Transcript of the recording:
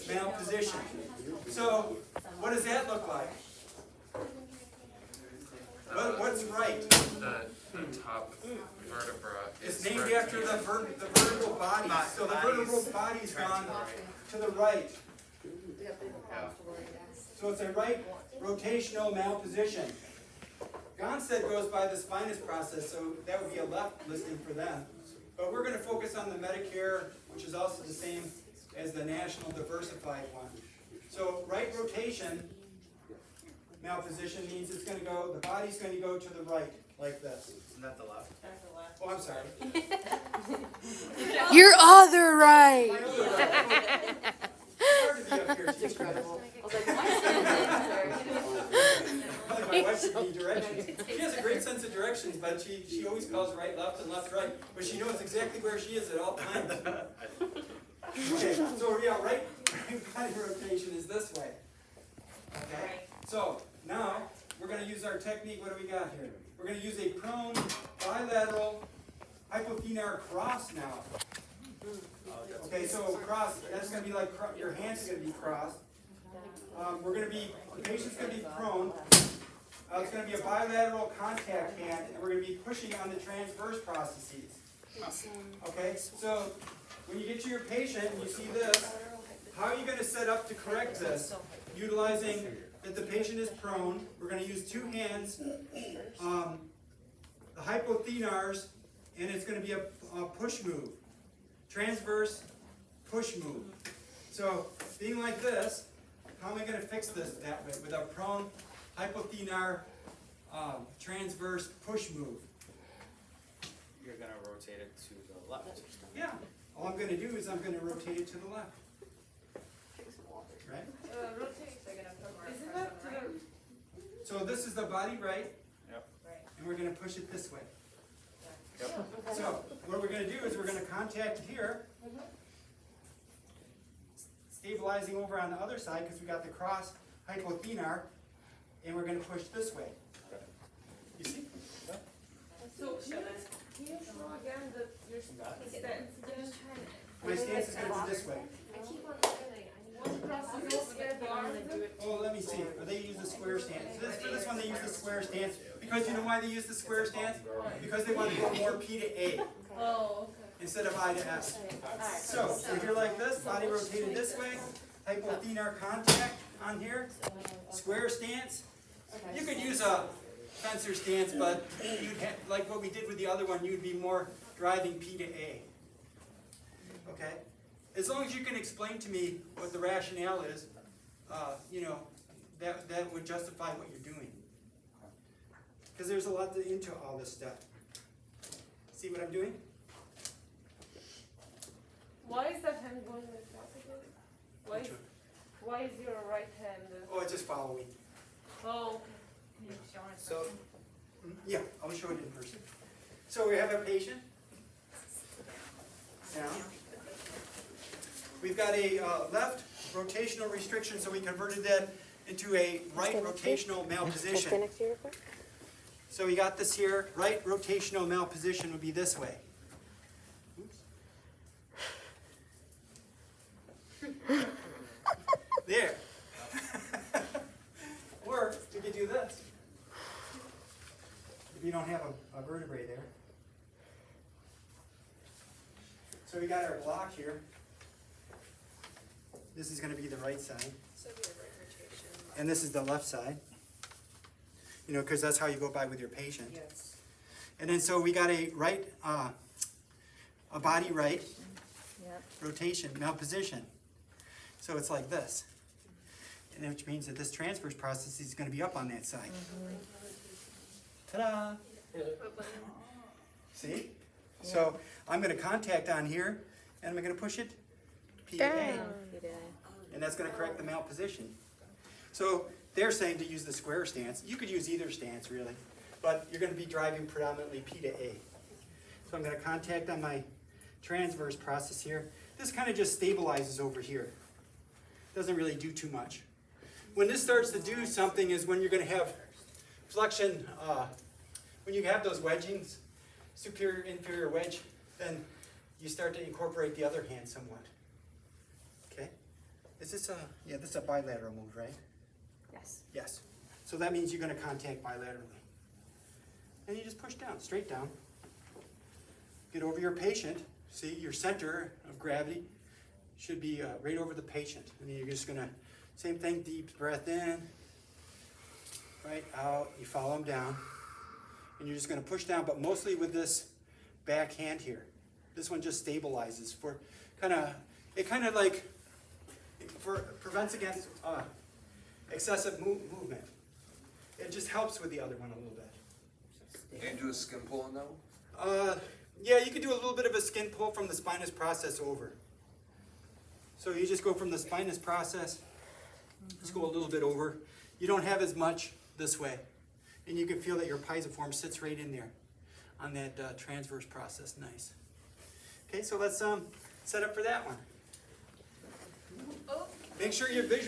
malposition. So, what does that look like? What's right? The top vertebra It's is named right after here. the vertebral body. So the vertebral body's gone to the right. So it's a right rotational malposition. Gonstead goes by the spinous process, so that would be a left listing for them. But we're going to focus on the Medicare, which is also the same as the National Diversified one. So right rotation malposition means it's going to go, the body's going to go to the right, like this. Not the left. Oh, I'm sorry. Your other right. My other right. It's hard to be up here teaching this. My wife should need directions. She has a great sense of directions, but she always calls right, left, and left, right. But she knows exactly where she is at all times. Okay, so yeah, right body rotation is this way. Okay, so now we're going to use our technique. What do we got here? We're going to use a prone bilateral hypothenar cross now. Okay, so cross, that's going to be like your hands are going to be crossed. We're going to be, the patient's going to be prone. It's going to be a bilateral contact hand, and we're going to be pushing on the transverse processes. Okay, so when you get to your patient and you see this, how are you going to set up to correct this? Utilizing that the patient is prone, we're going to use two hands, the hypothenars, and it's going to be a push move. Transverse push move. So being like this, how am I going to fix this that way with a prone hypothenar transverse push move? You're gonna rotate it to the left. Yeah. All I'm going to do is I'm going to rotate it to the left. Right? Isn't that to the So this is the body right, Yep. and we're going to push it this way. Yep. So what we're going to do is we're going to contact here, stabilizing over on the other side because we got the cross hypothenar, and we're going to push this way. You see? so can you show again your stance again? My stance is going to be this way. What crosses over the arms? Oh, let me see. They use the square stance. For this one, they use the square stance because you know why they use the square stance? Because they want to go more P to A Oh, instead of I to S. So if you're like this, body rotated this way, hypothenar contact on here, square stance. You could use a fencer stance, but you'd have, like what we did with the other one, you'd be more driving P to A. Okay? As long as you can explain to me what the rationale is, you know, that would justify what you're doing. Because there's a lot into all this stuff. See what I'm doing? why is that hand going like that again? Why is your right hand? Oh, it's just follow me. Oh, So Yeah, I'll show it in person. So we have a patient. Now, we've got a left rotational restriction, so we converted that into a right rotational malposition. So we got this here, right rotational malposition would be this way. Oops. There. Or we could do this. If you don't have a vertebrae there. So we got our block here. This is going to be the right side. And this is the left side. You know, because that's how you go by with your patient. yes. And then so we got a right, a body right rotation, malposition. So it's like this. And which means that this transverse process is going to be up on that side. Ta-da! See? So I'm going to contact on here, and I'm going to push it P to A. And that's going to correct the malposition. So they're saying to use the square stance. You could use either stance, really. But you're going to be driving predominantly P to A. So I'm going to contact on my transverse process here. This kind of just stabilizes over here. Doesn't really do too much. When this starts to do something is when you're going to have flexion, when you have those wedgings, superior, inferior wedge, then you start to incorporate the other hand somewhat. Okay? Is this a, yeah, this is a bilateral move, right? Yes. Yes. So that means you're gonna contact bilaterally. And you just push down, straight down. Get over your patient. See, your center of gravity should be right over the patient. And then you're just gonna, same thing, deep breath in, right out, you follow them down. And you're just gonna push down, but mostly with this back hand here. This one just stabilizes for it kind of like, prevents against excessive movement. It just helps with the other one a little bit. Can you do a skin pull on that one? Yeah, you can do a little bit of a skin pull from the spinous process over. So you just go from the spinous process, just go a little bit over. You don't have as much this way. And you can feel that your pisiform sits right in there on that transverse process. Nice. Okay, so let's set up for that one. Oh. Make sure your visual